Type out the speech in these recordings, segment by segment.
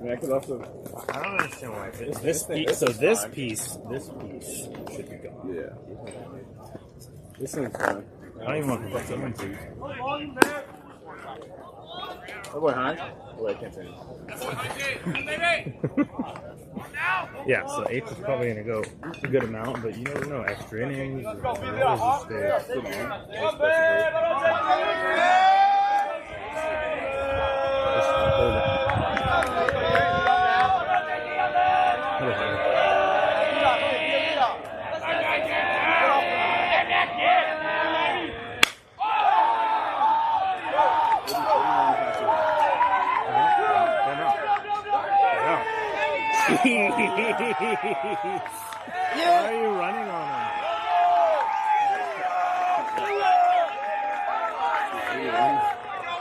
I could also. I don't understand why this piece should be gone. Yeah. This one's fine. I don't even want to put someone to. Oh boy, Hines. Oh, I can't say Yeah, so 8th is probably going to go a good amount, but you never know. Extra innings. Just Why are you running on him?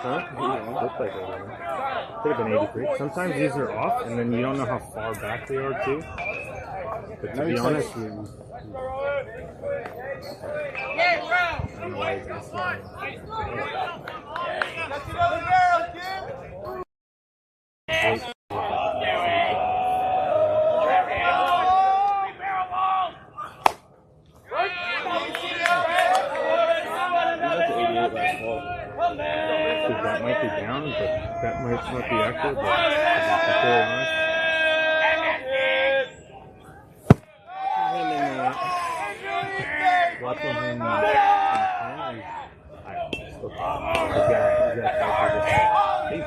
Huh? Looks like they're running. Could have been 83. Sometimes these are off, and then you don't know how far back they are, too. But to be honest, I don't know why he's missing them. That might be down, but that might not be accurate, but to be completely honest. Watching him in the pen, he's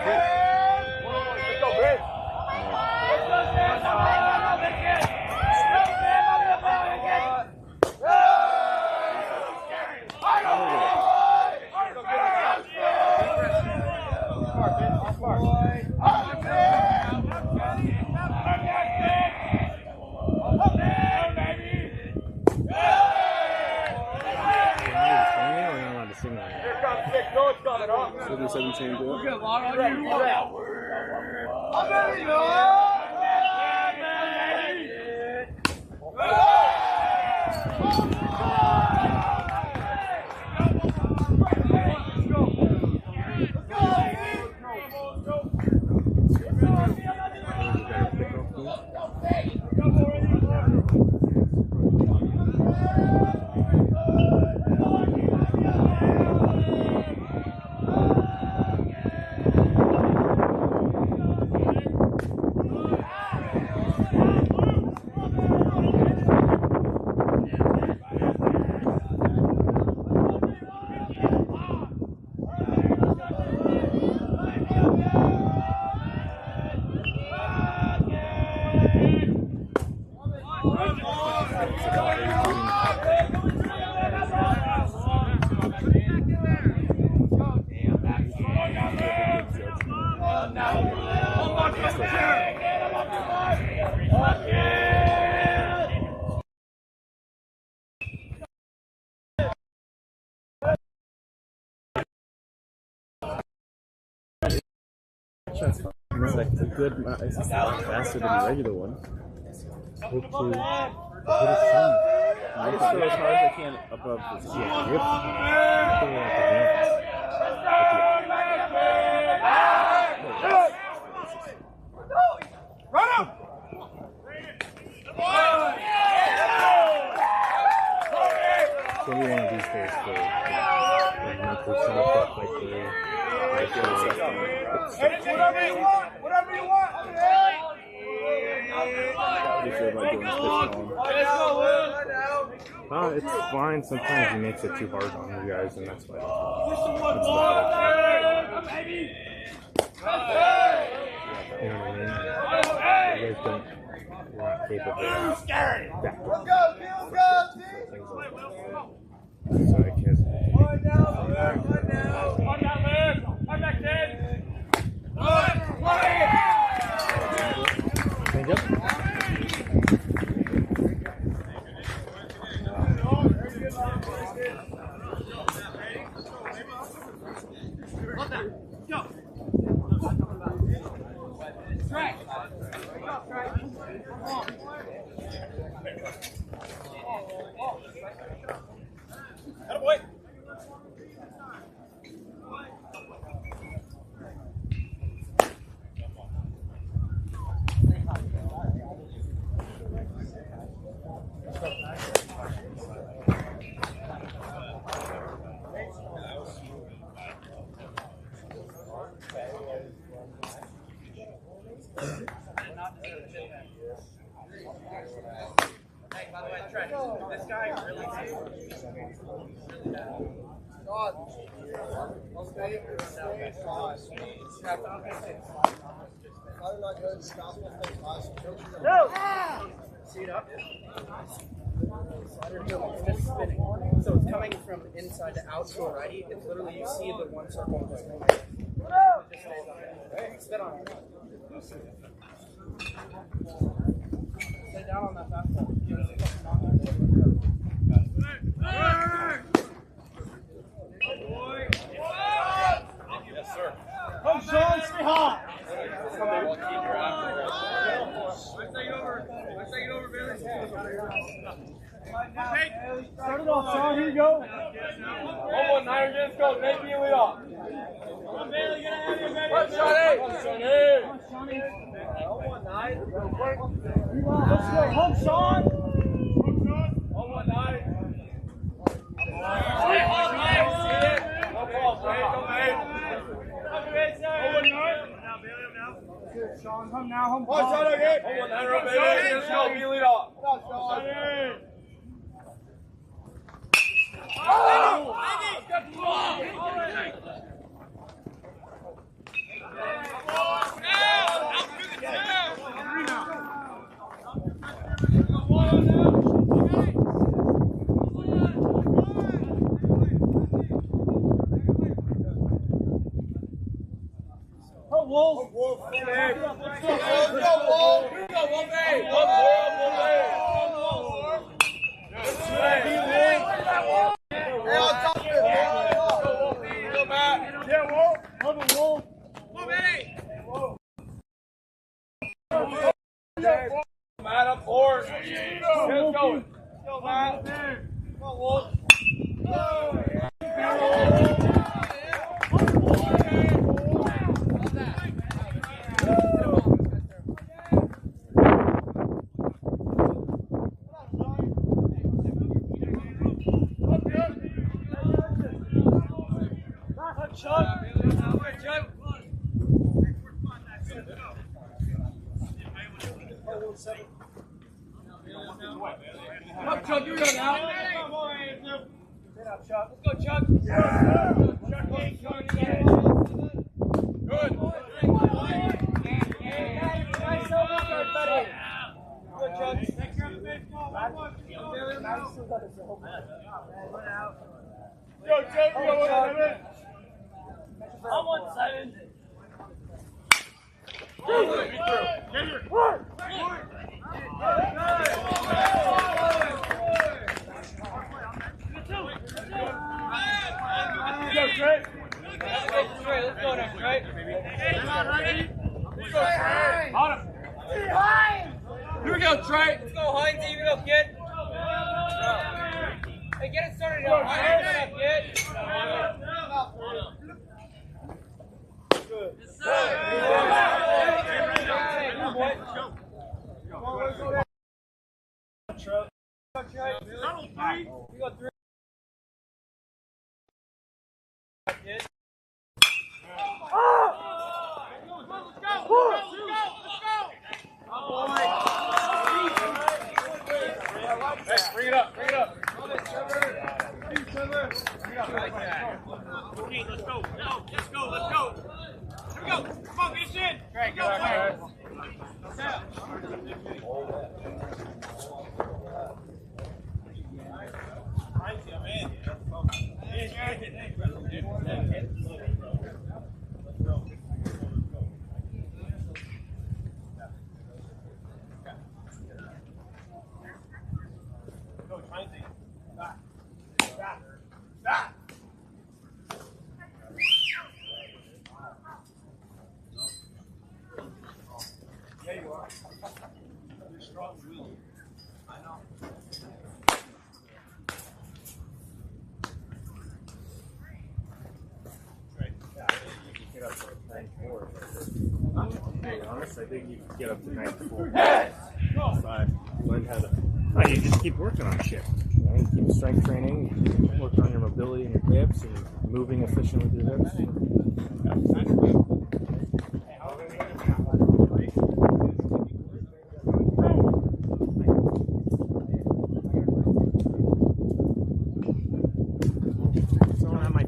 It's like a good amount. It's faster than the regular one. Hope to I just throw as hard as I can above this. Maybe one of these days for mental stuff like the Whatever you want. It's fine. Sometimes he makes it too hard on you guys, and that's why. You know what I mean? You guys don't. You're not capable of back things like that. So I guess. Change up. See it up? Slider heel, it's just spinning. So it's coming from inside to out to a righty. It's literally, you see the one circle just moving. It just stays on it. Spit on it. Stay down on that fastball. Yes, sir. Come, Sean, stay hot. Start it off, Sean. Here you go. Hold on, Niner. Let's go. Nate, be lead off. Come, Bailey. Get out of here, baby. Come, Shawnee. Come, Shawnee. Hold on, Nine. Let's go. Home, Sean. Hold on, Nine. Hey, hold on, Nine. See it? No balls, Nate. Come, Nate. Hold on, Nine. Good, Sean. Home now. Home. Hold on, Niner. Hold on, Niner, baby. Let's go. Be lead off. Wolf. Let's go, Wolf. Here we go, Wolf. Hey, Wolf. Matt up forward. Let's go. Let's go, Matt. Come on, Wolf. Come, Chuck, here we go now. Let's go, Chuck. Good. Nice over, buddy. Good, Chuck. Go, Chuck. Go, I'm 1-7. Let's go now, Trey. Here we go, Trey. Let's go, Heinz. Here we go, kid. Hey, get it started now. Heinz, kid. Good. You got 3. Bring it up, bring it up. Okay, let's go. Let's go. Here we go. Come on, get in. Great, go. To be honest, I think you can get up to 94. 5. Learn how to. You just keep working on shit. You know, you keep strength training, you work on your mobility in your hips and moving efficient with your hips. Someone at my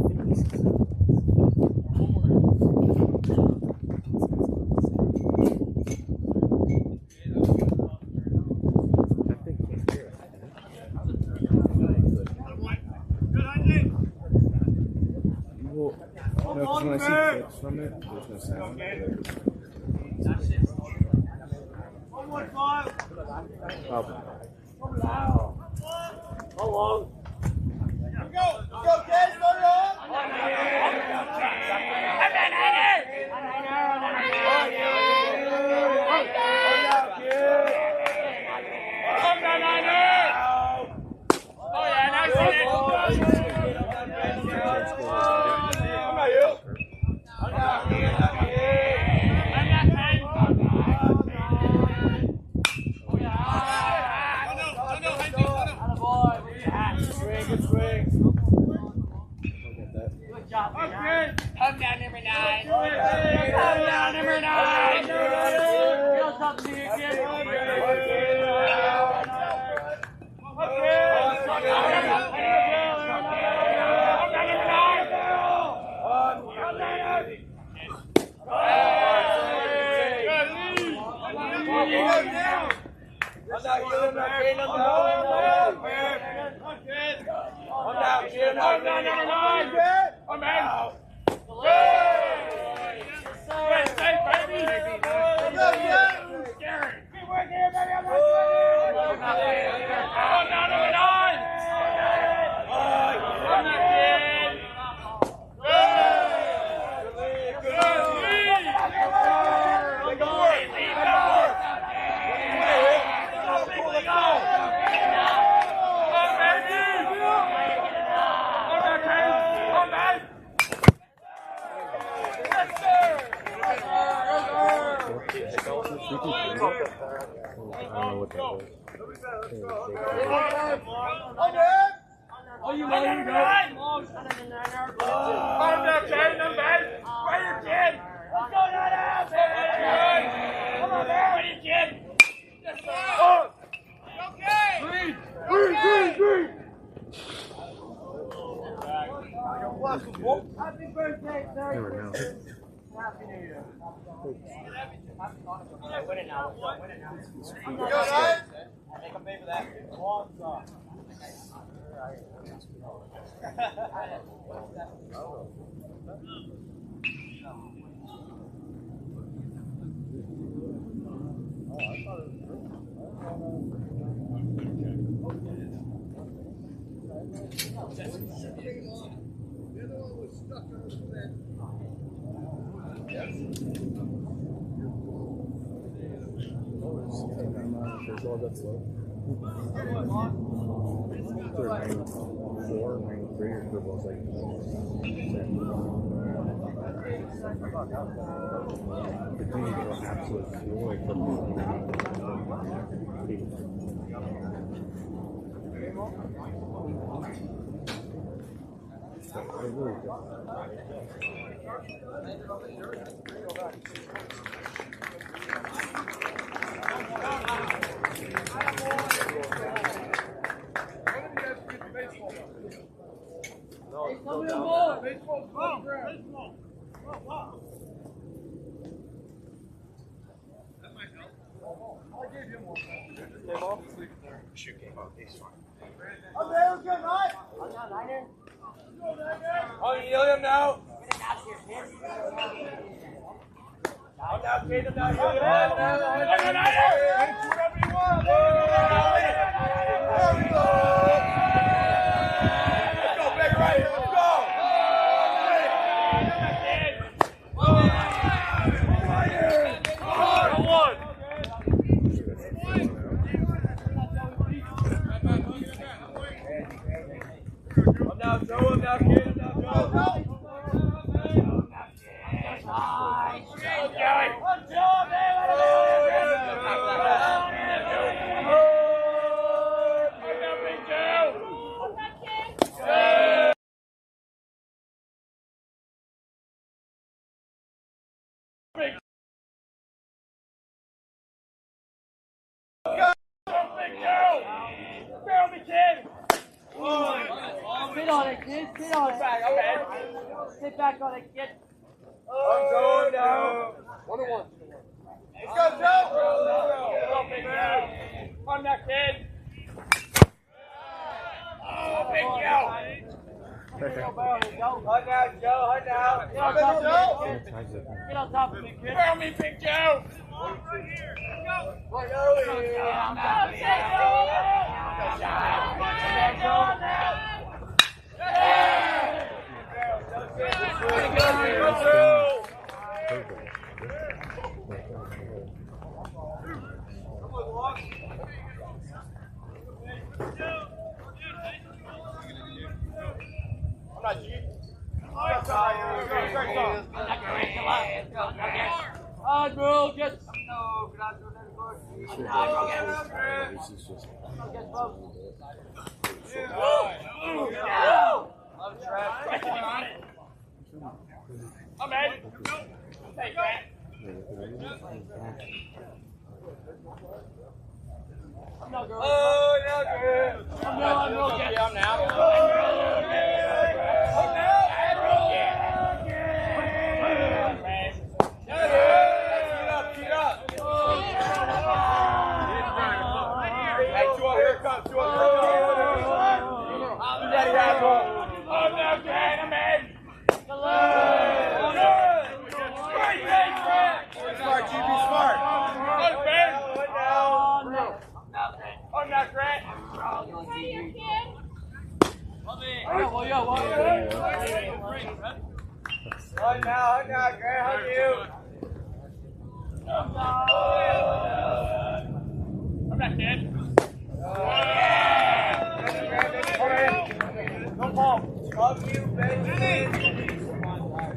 Well, no, because when I see clips from it, there's no sound. Probably. How long? Go, kids, go, Come down, number 9. Come down, number 9. Feel something to your kid. Happy birthday, sir. Never know. Happy New Year. Go, guys. Make them pay for that. There's all that slow. 94, 93, or football's like. The thing is an absolute fuel like from they're really good. Shoot game off. He's fine. Okay, let's go, guys. Oh, you yell him now? I'm not kidding him now. Whatever you want. There we go. Let's go, big right here. Let's go. Come on. Now, throw him now, kid. Now, go. Sit on it, kid. Sit on it. Sit back on it, kid. I'm going now. 1-1. Let's go, Joe. On that kid. Oh, big yo. Hard down, Joe. Hard down. Get on top of me. Get on top of me, kid. Throw me, Big Joe.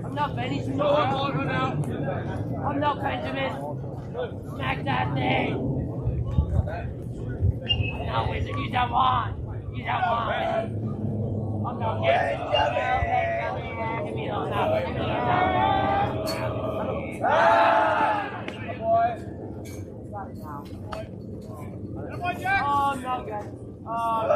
I'm not Benny. I'm not Benjamin. Smack that thing. I'm not Wizard. Use that wand. Use that wand. I'm not Benjamin. Give me those out. Give me those out. Oh, I'm not good. Oh,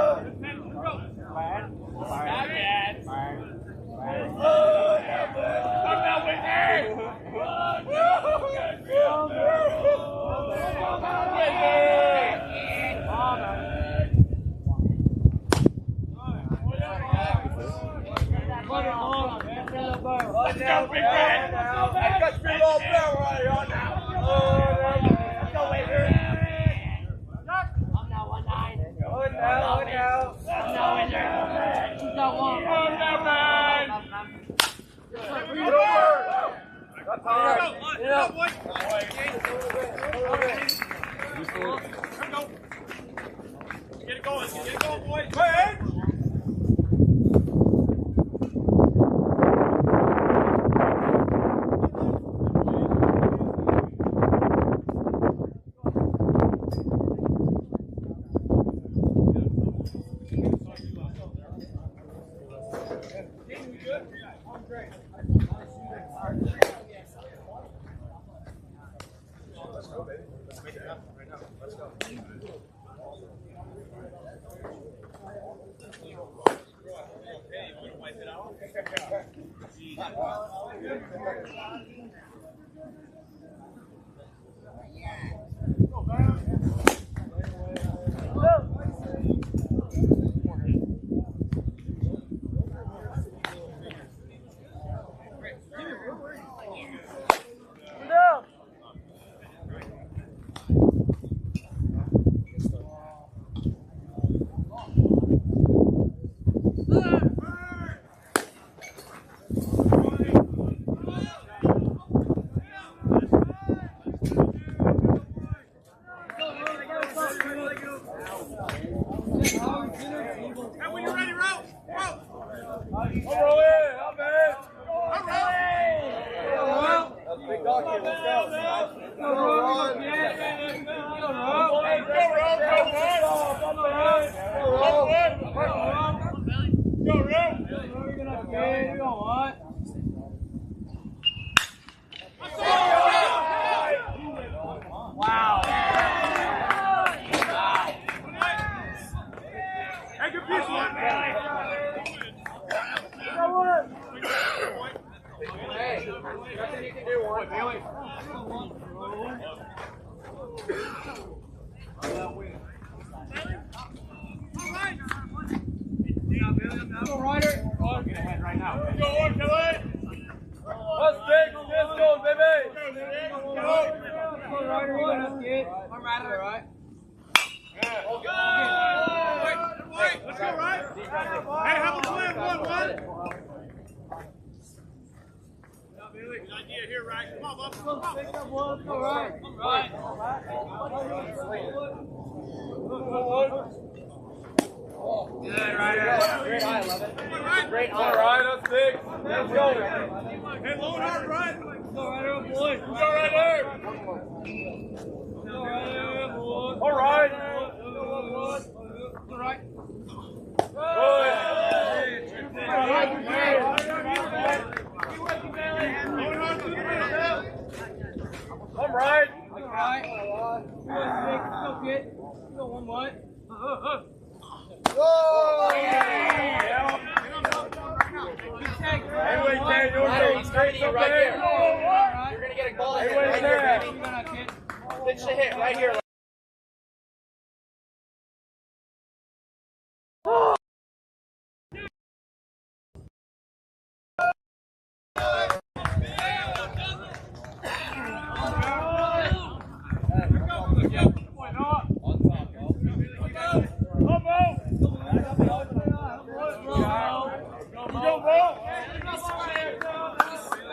Yeah, Go, Ryder. Get ahead right now. Go on, Kelly. Let's take this goal, baby. Go, Ryder. You got us, kid. I'm right there, right? Wait, let's go, right? Hey, have a plan, one. Good idea here, right? Come on, Bob. Come on. Pick up one. Let's go, right. Right. Good, Ryder. Great eye, love it. Great All eye. right, that's big. Let's go. Hey, load hard, right? Go, Ryder, boy. Go right there. Go, Ryder, boy. All right. Go, right. I'm right. Right. Go, kid. Go, one wide. Hey, wait, Dad, Ryder, he's coming to you right here. Right. You're going to get a ball hit Hey, right wait here, there. baby. You got that, kid. Pitch the hit right here.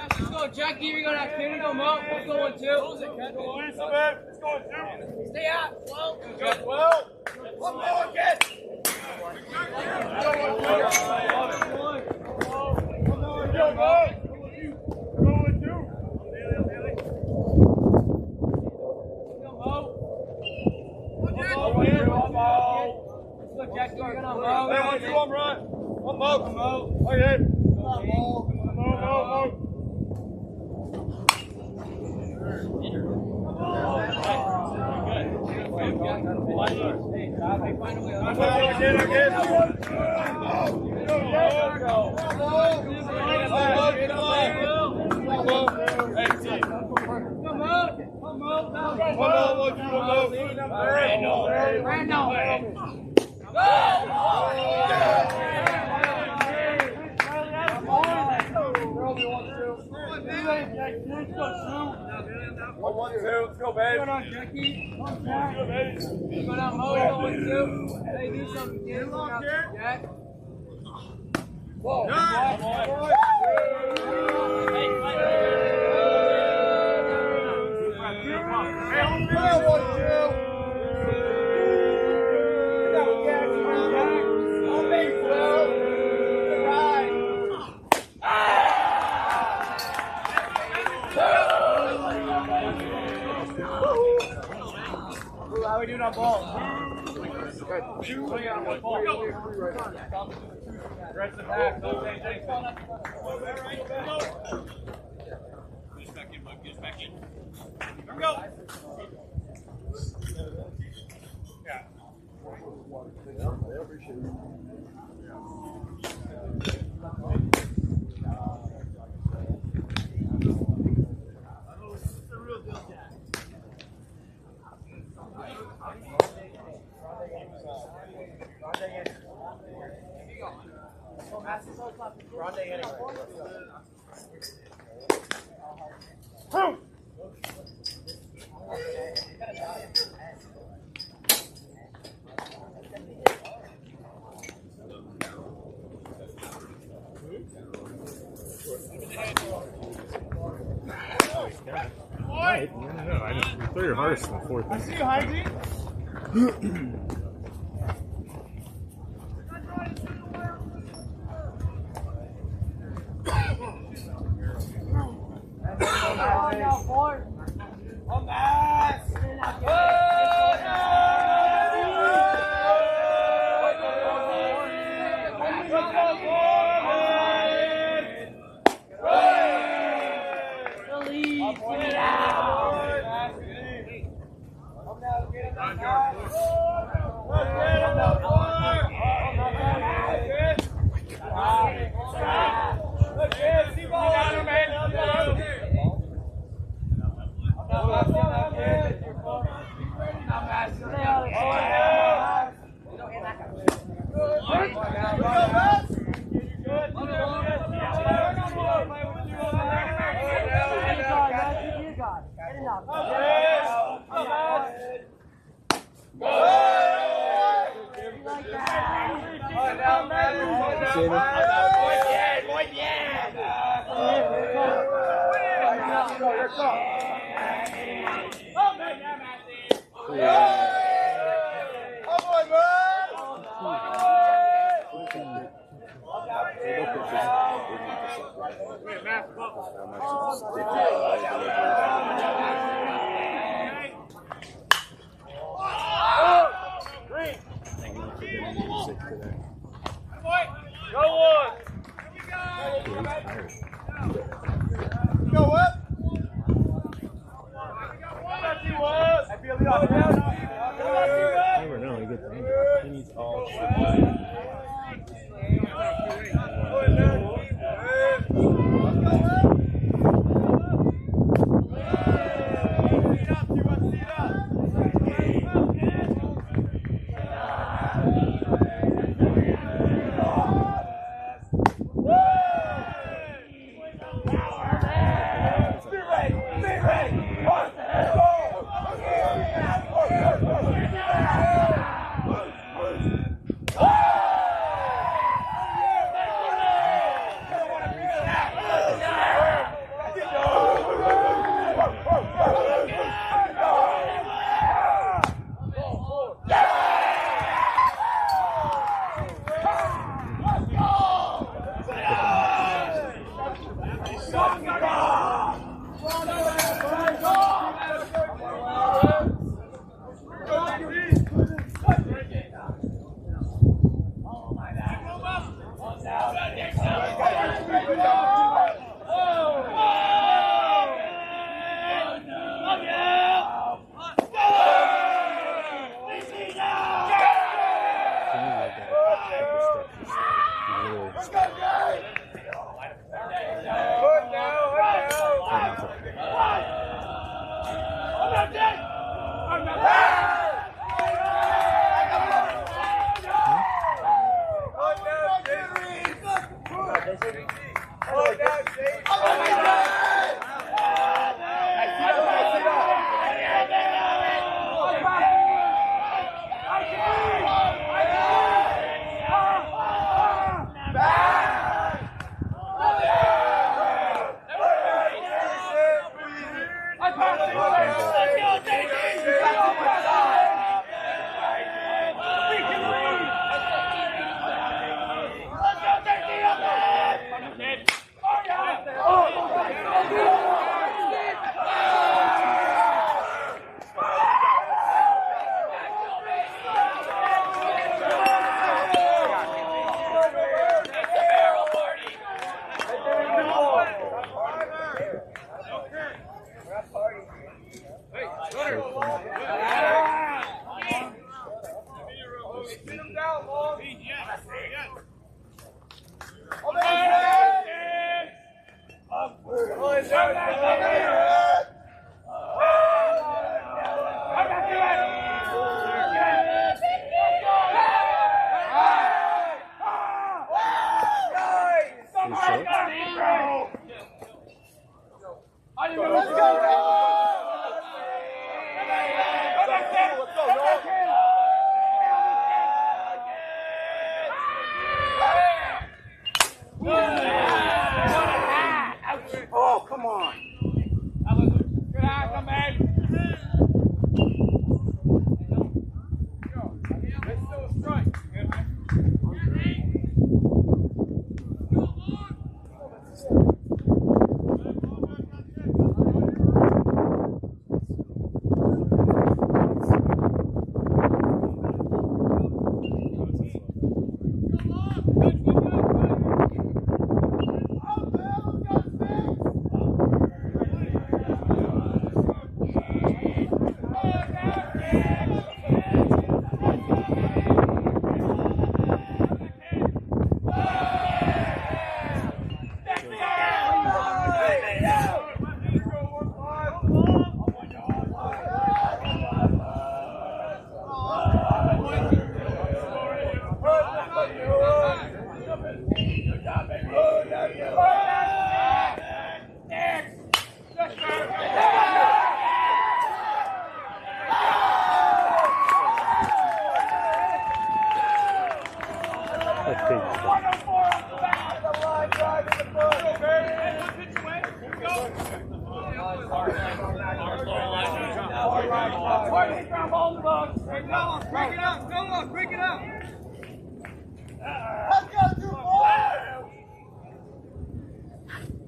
Let's go, Jackie. You got that, kid. Go, Mo. Let's go, 1, 2. Stay out. Well. One more again. Jackie, you're gonna Let's go, babe. Jackie. Go down, Mo. Go 1, 2. Hey, do something, kid. Jack. How we doing on ball? Rest the back. Get back in. Here we go. Yeah. Grande anyway. Right. No, I just throw your hardest in the fourth. I see you, Heidi. Never know. He gets angry. He needs all shit.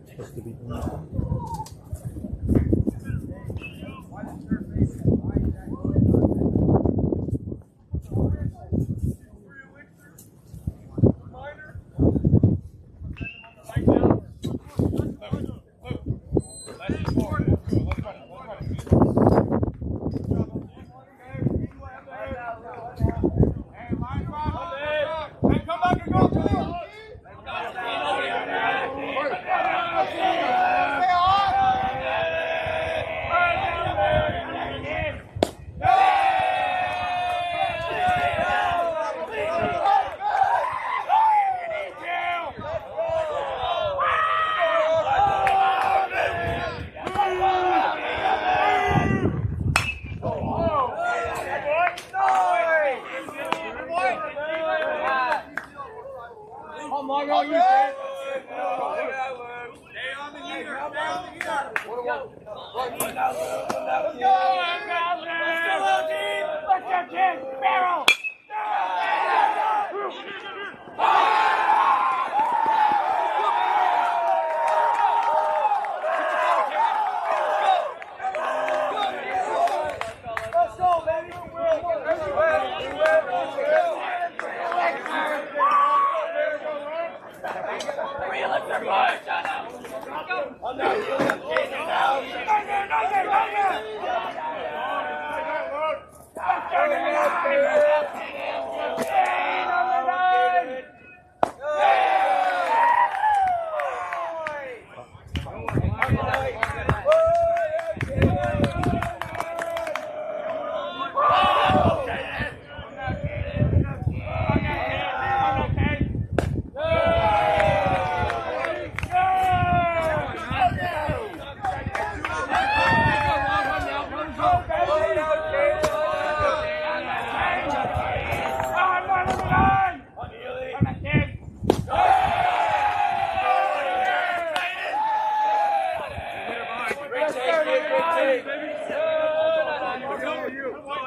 Supposed to be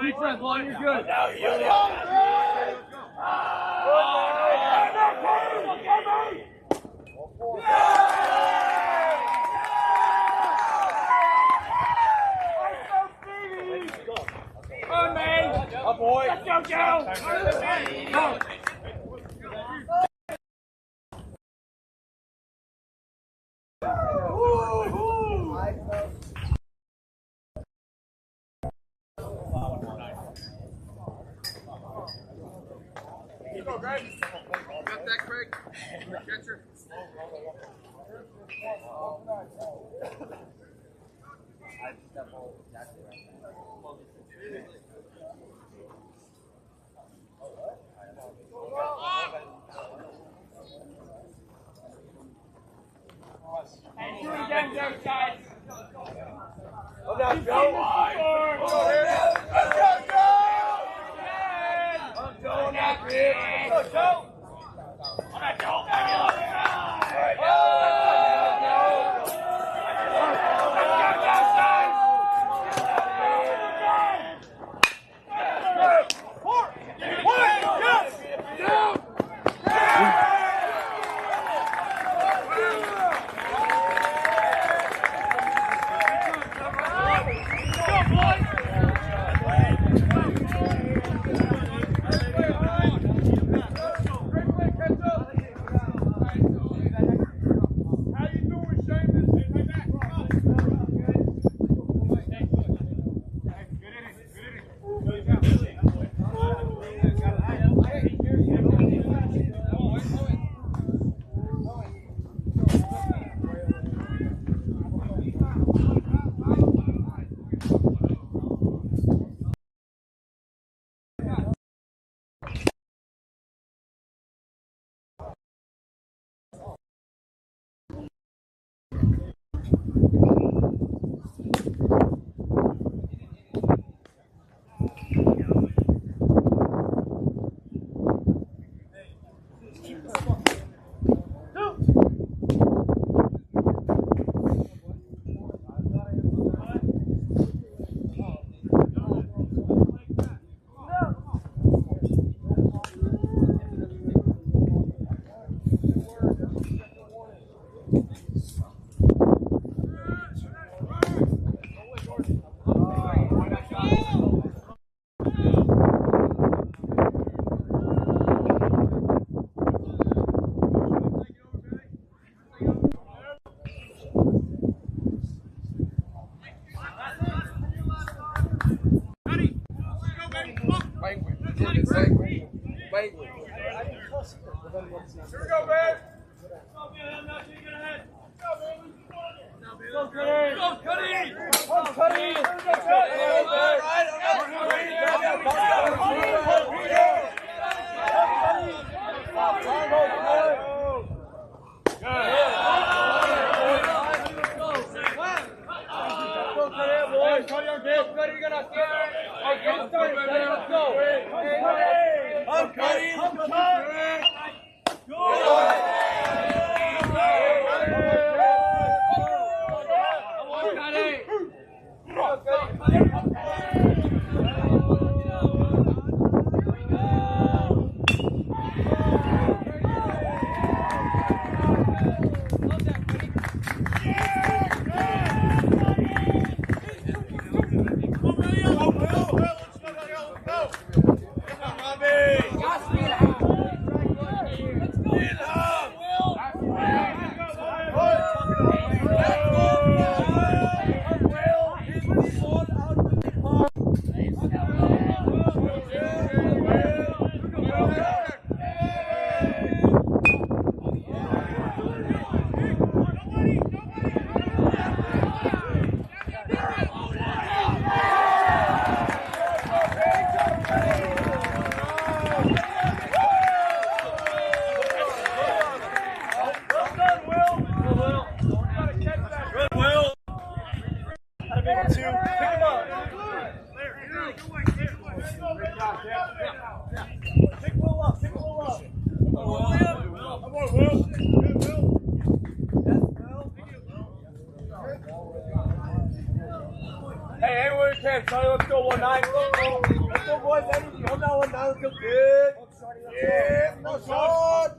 Defense, Long, you're good. Come on, man. Oh, boy. Let's go, Joe. Go. Got that, Craig? Catcher. And do it again, Joe, guys. Hold down, Joe. Let's go, Joe! I'm going after it. Let's go, Joe! On that, Joe. Back it up. Go! Wait. Here we go, man. Go, Cuddy! Go, Cuddy! Go, Cuddy! Hey, where you can, Sonny, let's go 1-9. Let's go, boys. Hold that 1-9. Let's go, good. Yeah, no shot.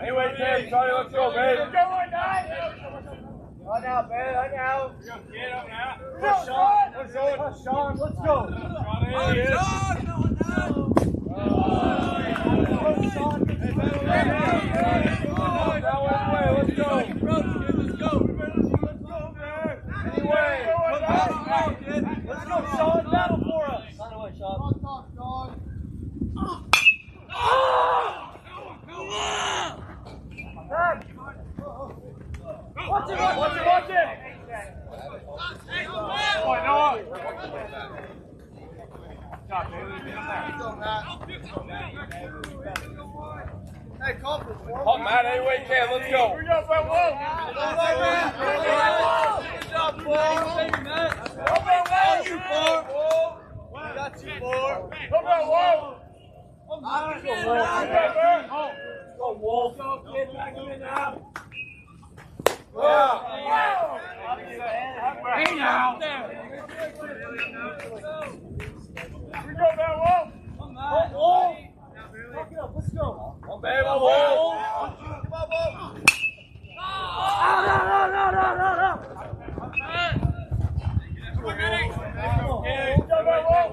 Anyway, Cam, Sonny, let's go, babe. Let's go, 1-9. On now, babe, on now. Get up now. Push Sean. Push Sean. Let's go. Push Sean. Push Sean. Let's go. Let's go, man. Anyway. Let's go, Sean. Battle for us. On the way, Sean. Watch it! Watch it! Oh, Noah! Hey, call for it. Call Matt any way you can. Let's go. Here we go, Brett Wolf. Good job, Paul. Go, Brett Wolf. You, Paul. We got you, Paul. Go, Brett Wolf. Go, Wolf. Go, get back in now. Wow. Hey now. Here we go, man, Wolf. Wolf. Talk it up. Let's go. Come on, baby, Wolf. Come on, Wolf. No. Come on, Benny. Go, man, Wolf.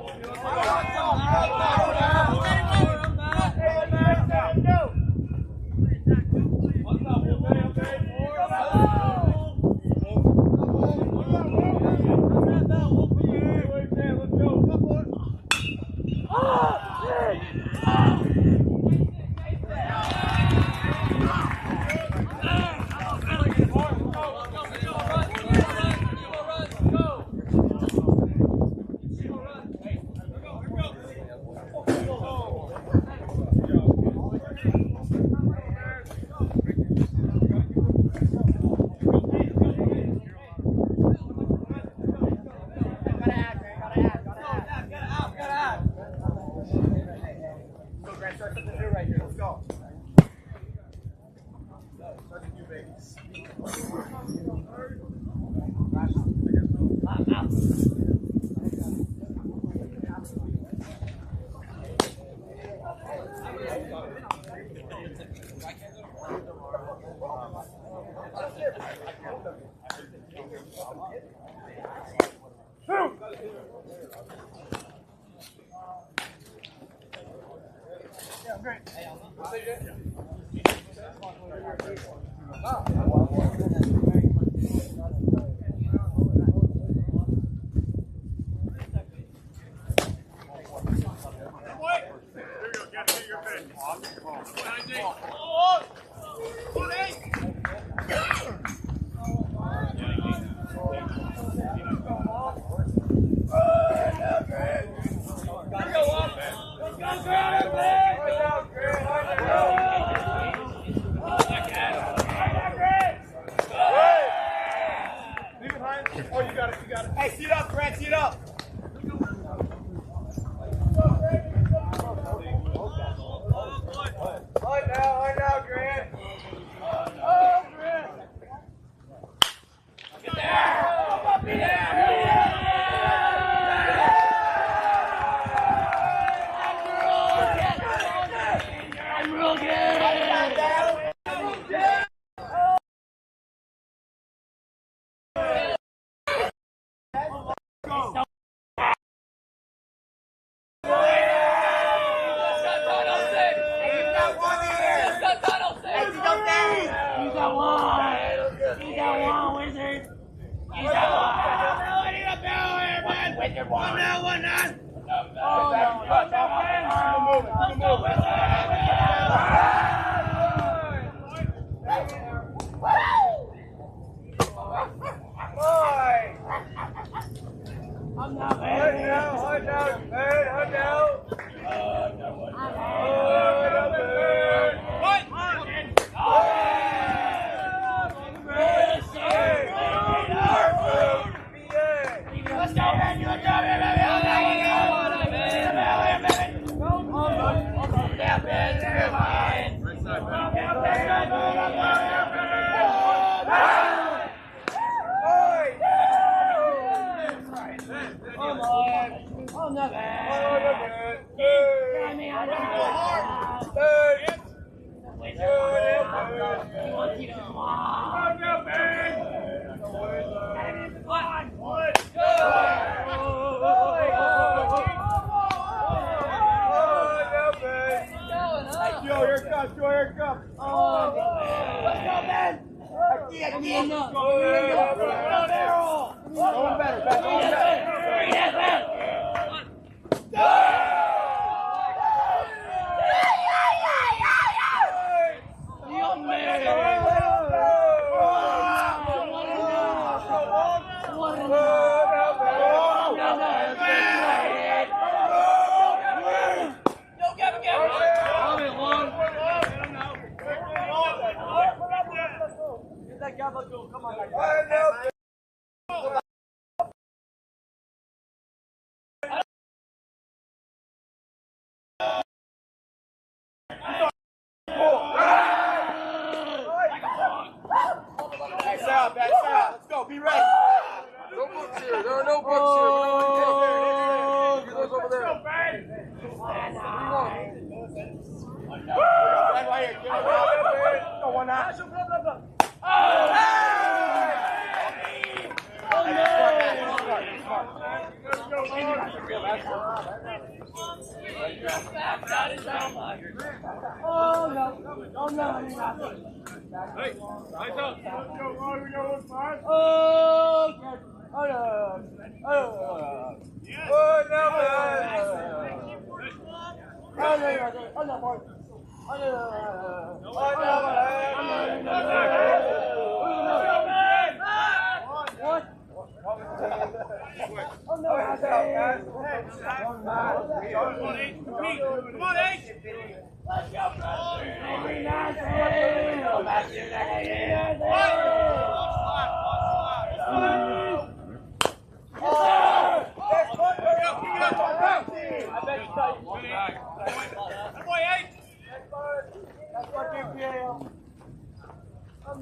Let's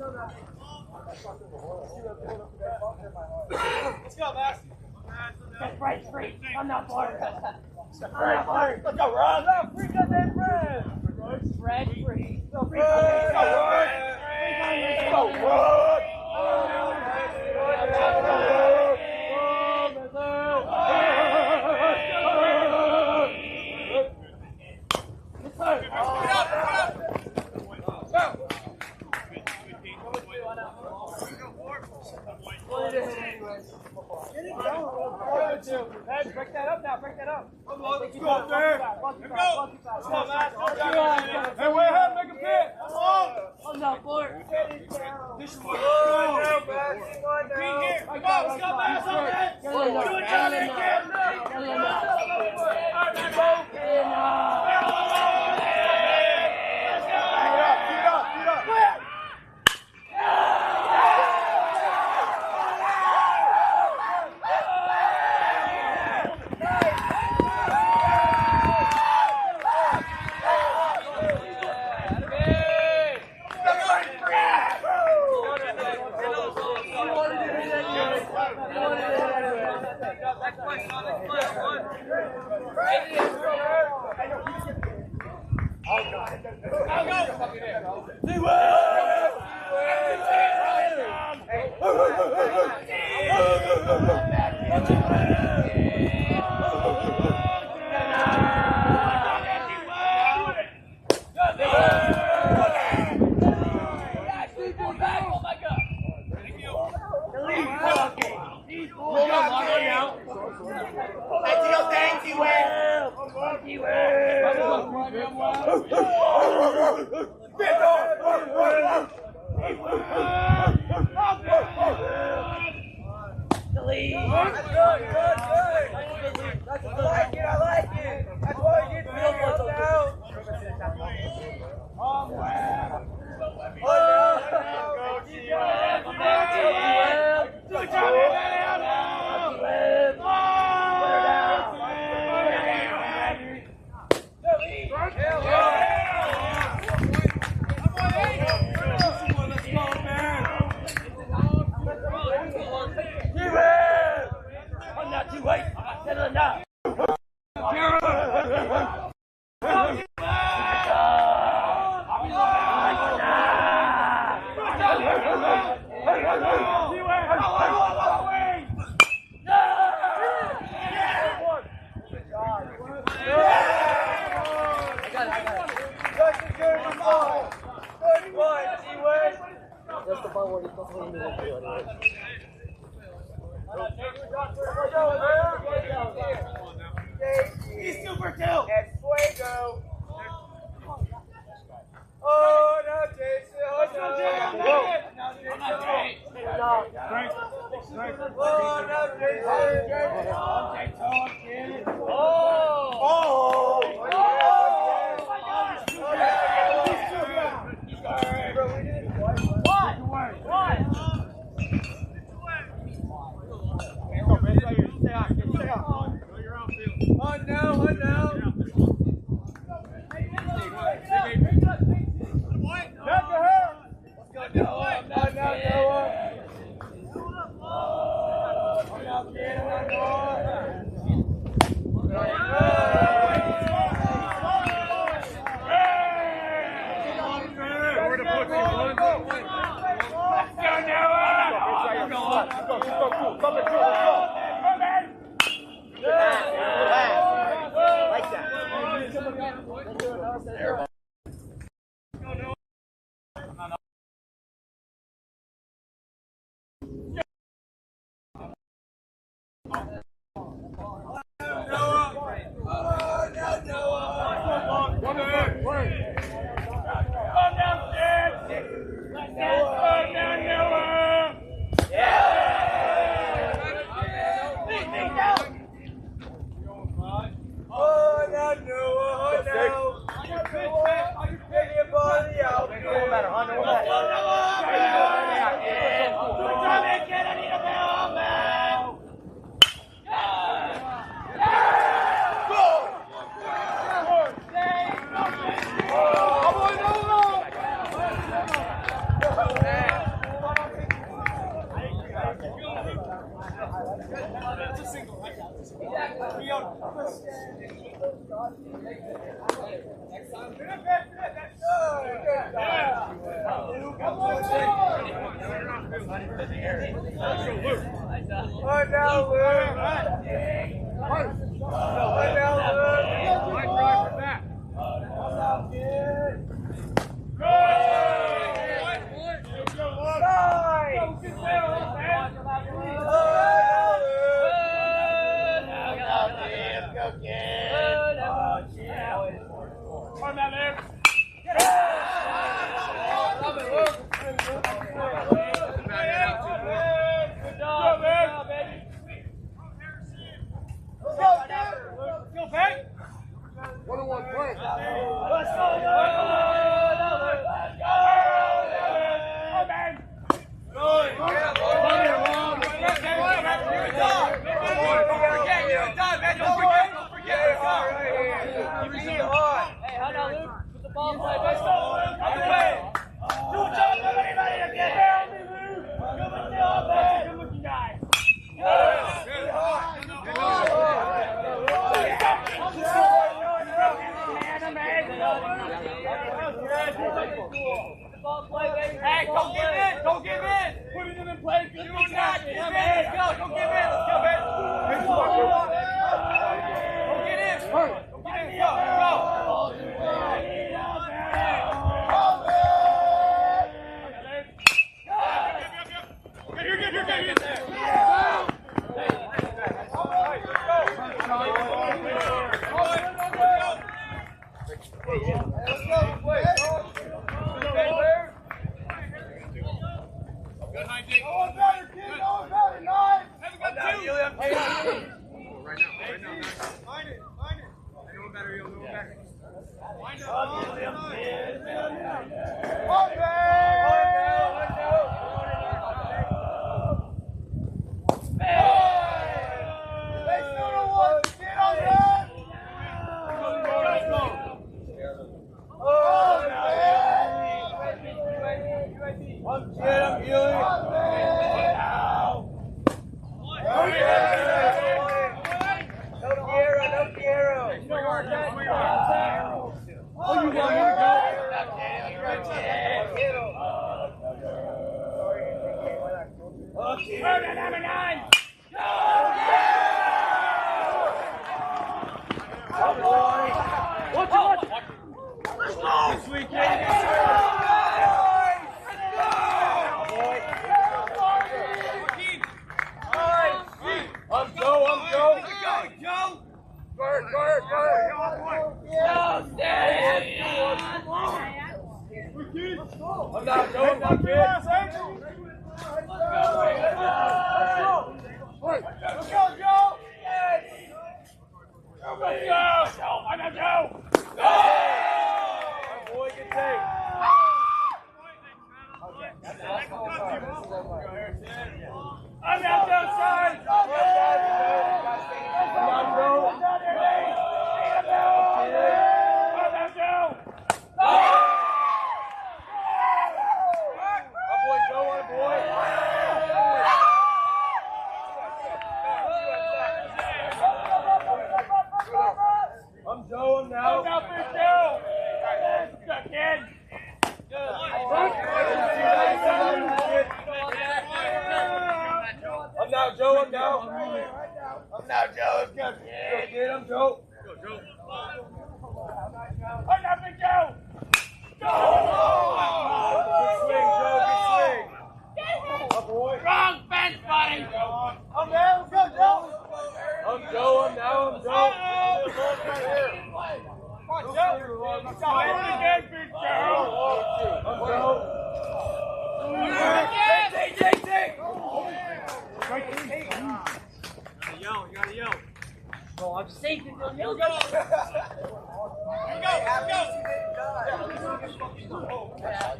go, Max. That's right, free. I'm not bored. Let's go, Ron. Free goddamn Fred. Fred free. Let's go, Ron. Let's go, Ron. Break that up now, break that up. Let's go, man. Let's go. Let's go, man. Hey, way ahead, make a pit. Come on. I'm not bored. This one. Come on, man. Come on, let's go, man. Do it, Johnny.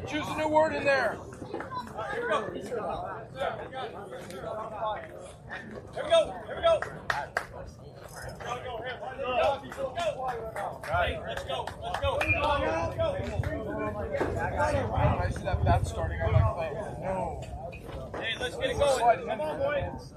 Choose a new word in there. Here we go. I see that bat starting on my play. No. Hey, let's get it going. Come on, boys.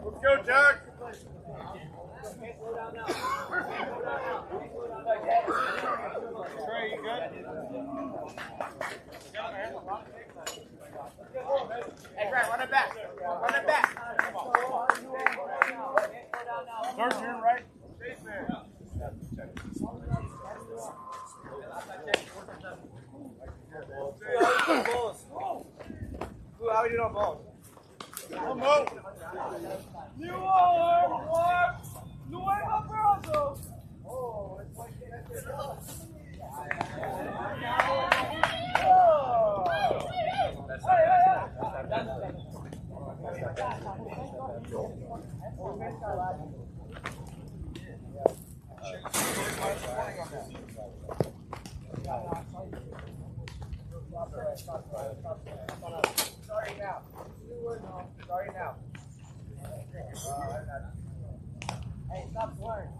Let's go, Jack. Trey, you good? Hey, Grant, run it back. Run it back. Third turn, right? Chase man. How are you doing on balls? Come on. You are Alberto. Oh, it's like Starting now. Starting now. Hey, stop swearing.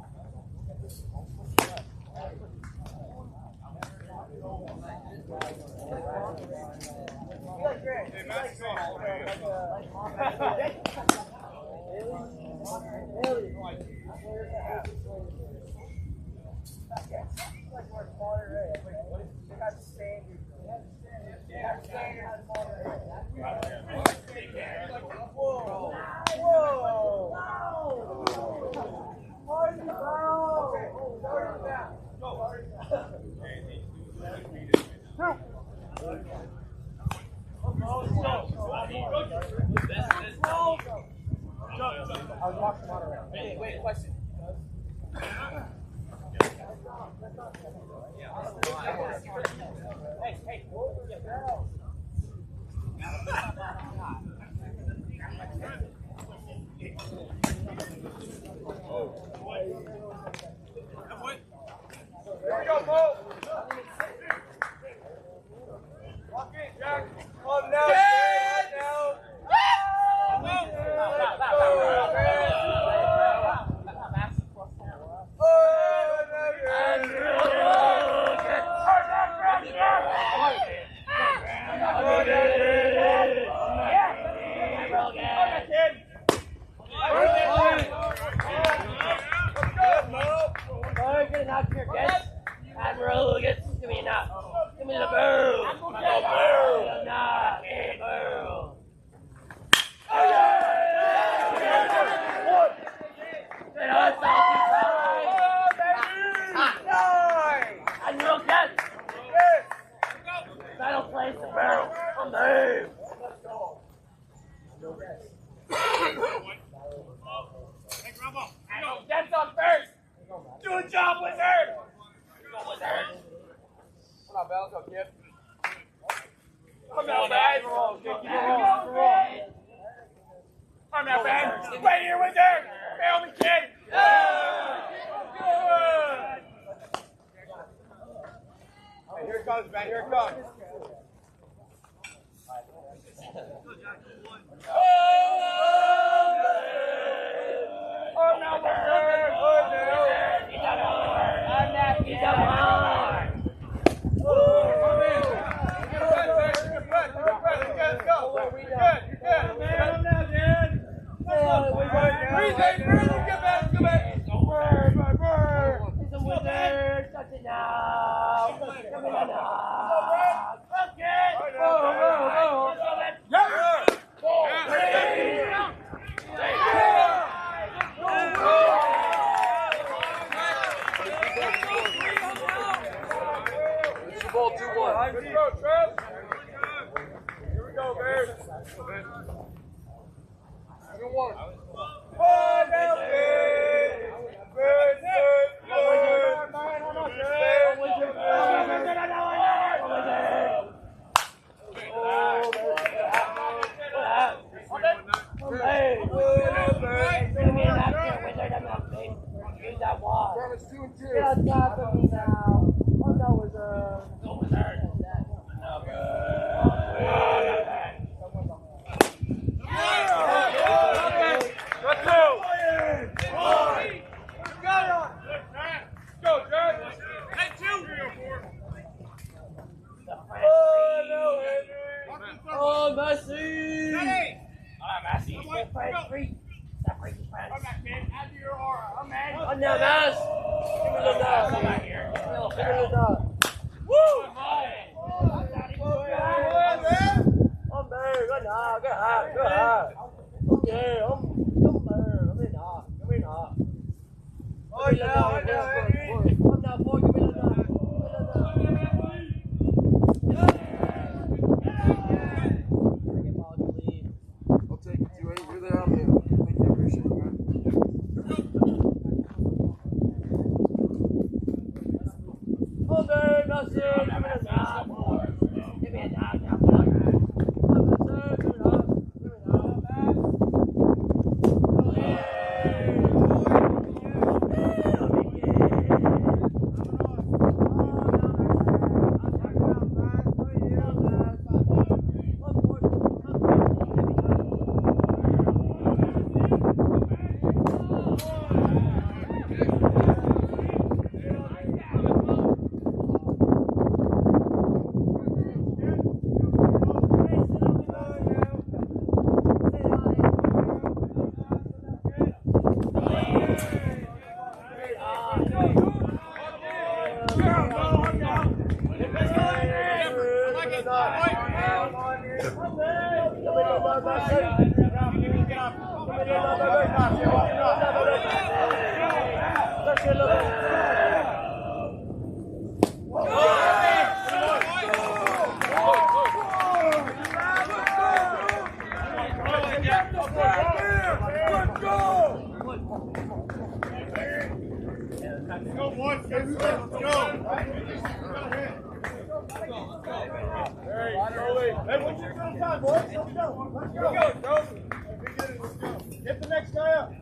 Wait, question. Here we go, Paul. Walk in, Jack. Come now. Now. Admiral, give me a knock. Give me the boom. Boom. Knock. Boom. Admiral, catch. Battle place the barrel. On the move. Jets on first. Do a job, Wizard. Go, Wizard. Come on, Bell. Go, kid. Come out, Ben. Come out, Ben. Right here, Wizard. Fail me, kid. Hey, here it comes, Ben. Here it comes. Oh, no, Wizard. Oh, no. He's a war. He's a war. Ball 2-1. Good throw, Trev. Here we go, Bears. 2-1. Oh, now, Bears. Bears, It's 2 and 2. Get on top of me now. Oh no, Wizard. Go, Wizard. Let's go. Go, Jack. Hey, 2. Oh, no, Henry. Oh, Messi. On the mouse. Give me the dog. Come back here. Give me the dog. Woo! I'm there. Go now. Go high. Go high. Okay. I'm there. Come in now. Come in now. Oh, no, Henry. I'm not for. Give me the dog. Give me the dog. Bring it, ball, please. I'll take it, 2-8. You're there, I'm here. Thank you. Appreciate it, man. I'm there. That's it. Give me the dog. Give me a dog now. I'm there. Give me the dog. Give me the dog. Get the next guy up.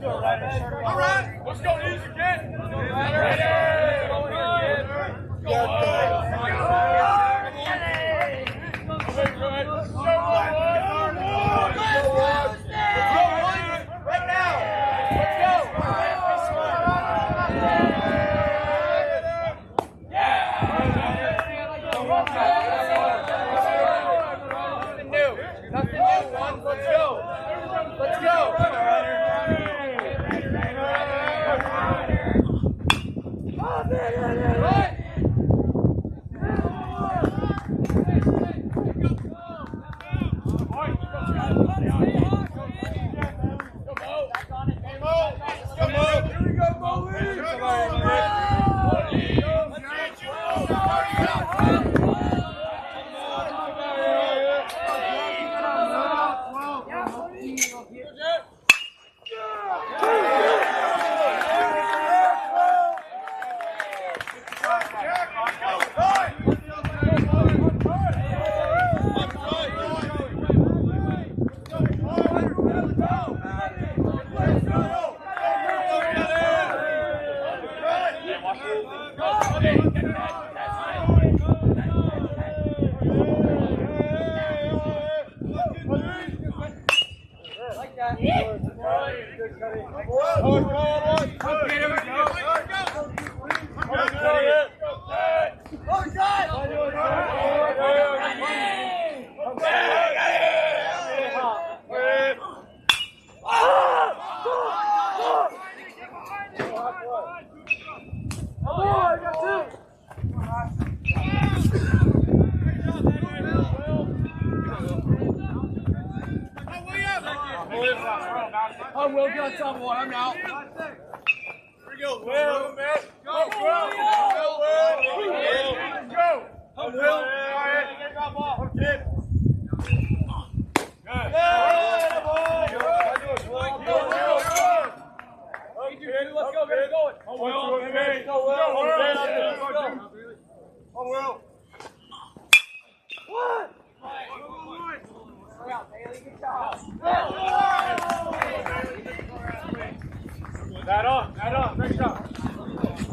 All right, let's go easy, kid. Let's go, Ryder. Right now. Let's go. Nothing new. Nothing new. One. Let's go. Let's go. I will get on top of one. I'm out. Here we go. Will, man. Go, Will. Go. Will. Will. Get that ball. Good. Let's go, get it going. Oh, Will. Oh, Will. What? That on. Great job.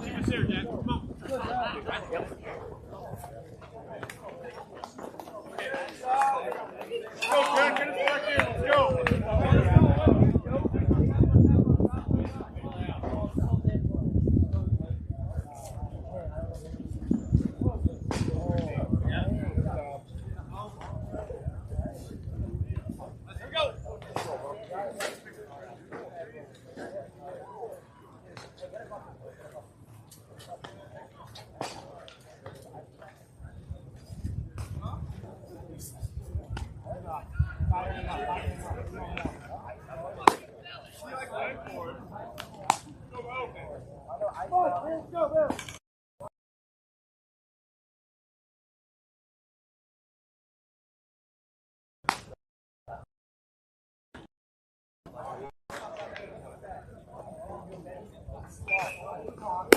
Keep us here, Dad. Come on. Go, Jack. Get us back in. Let's go.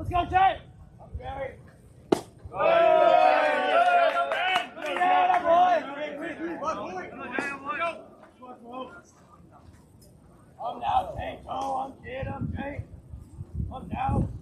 Let's go, Jay! I'm down, Jay. Oh, I'm dead. I'm Jay. I'm down.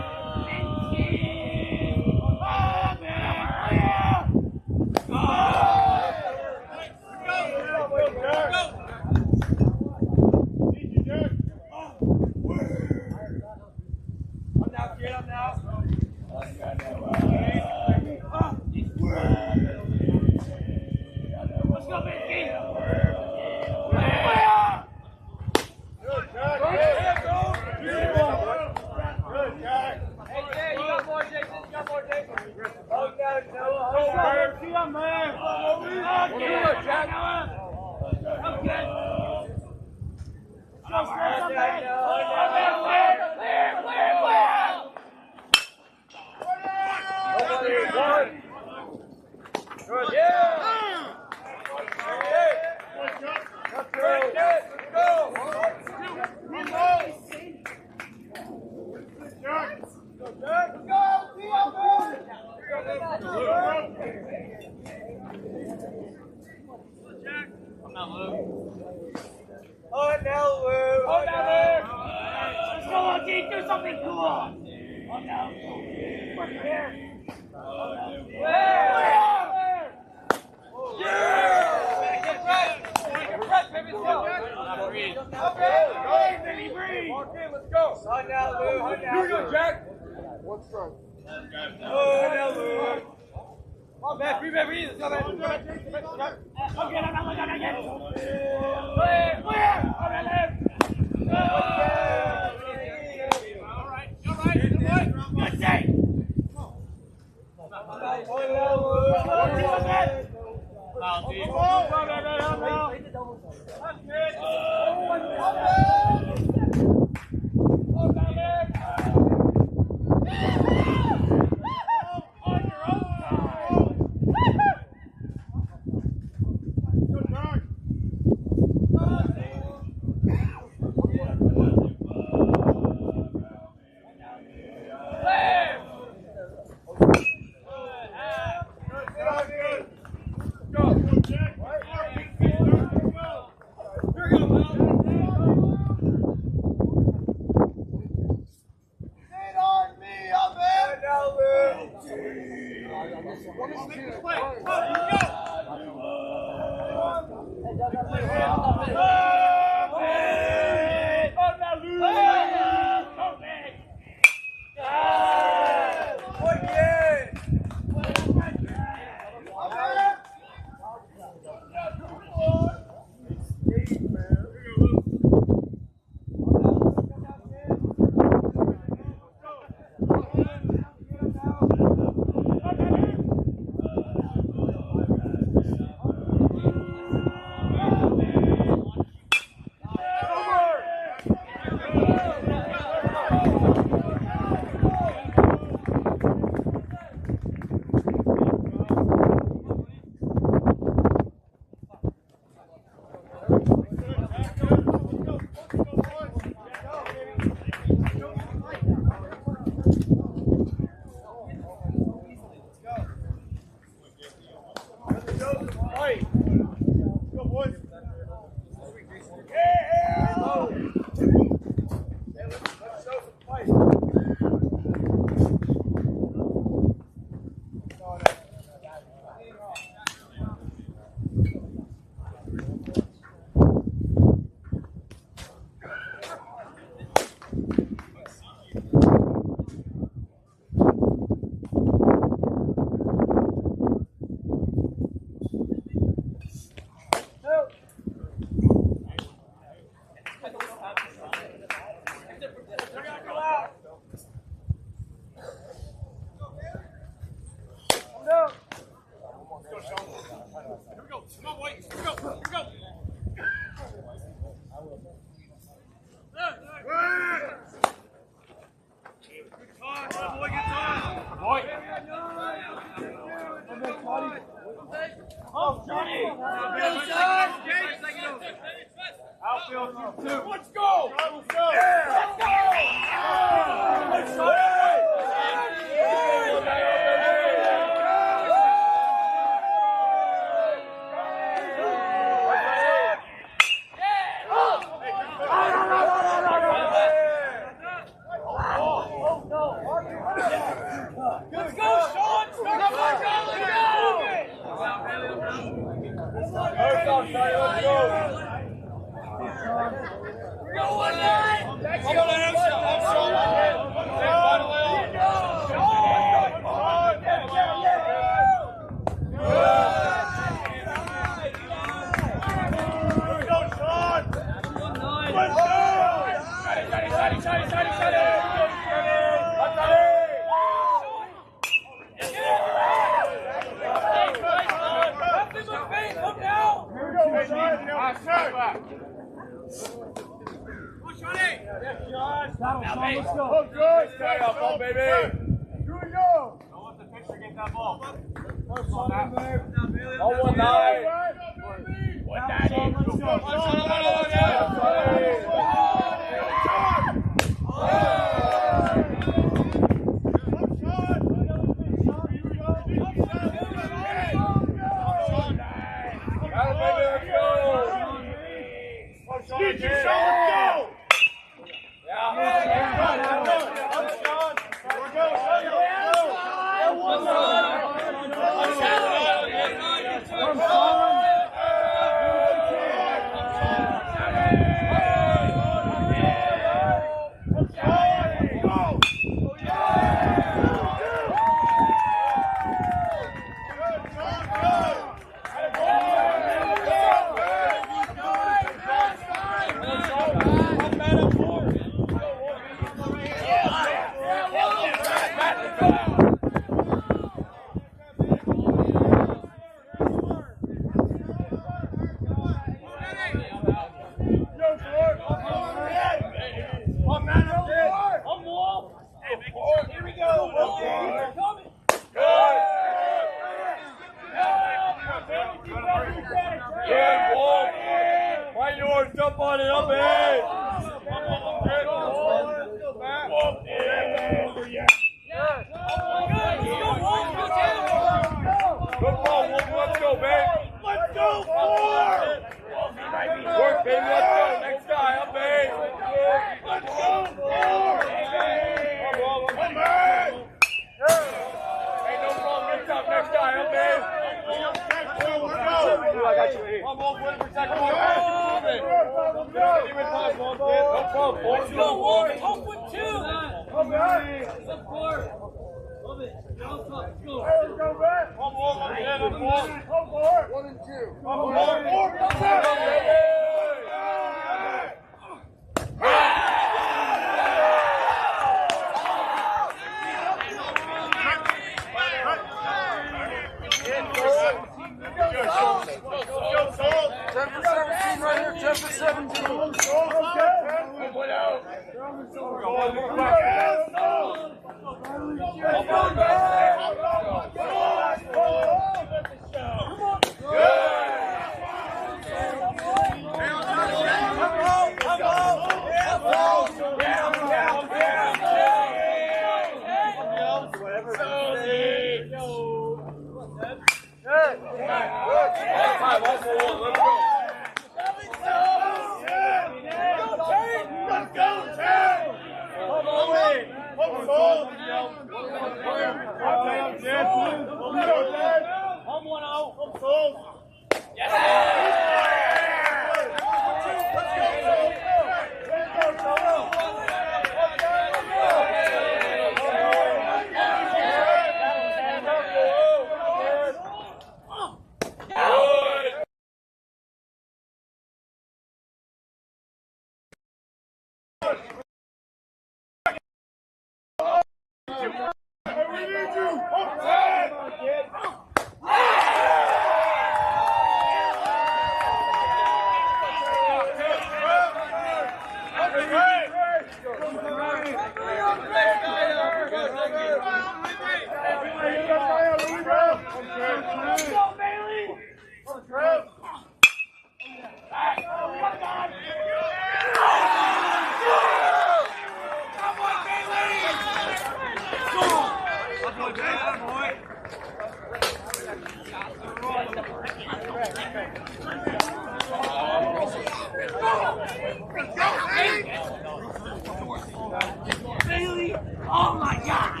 Bailey! Oh my God!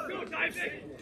Go, David!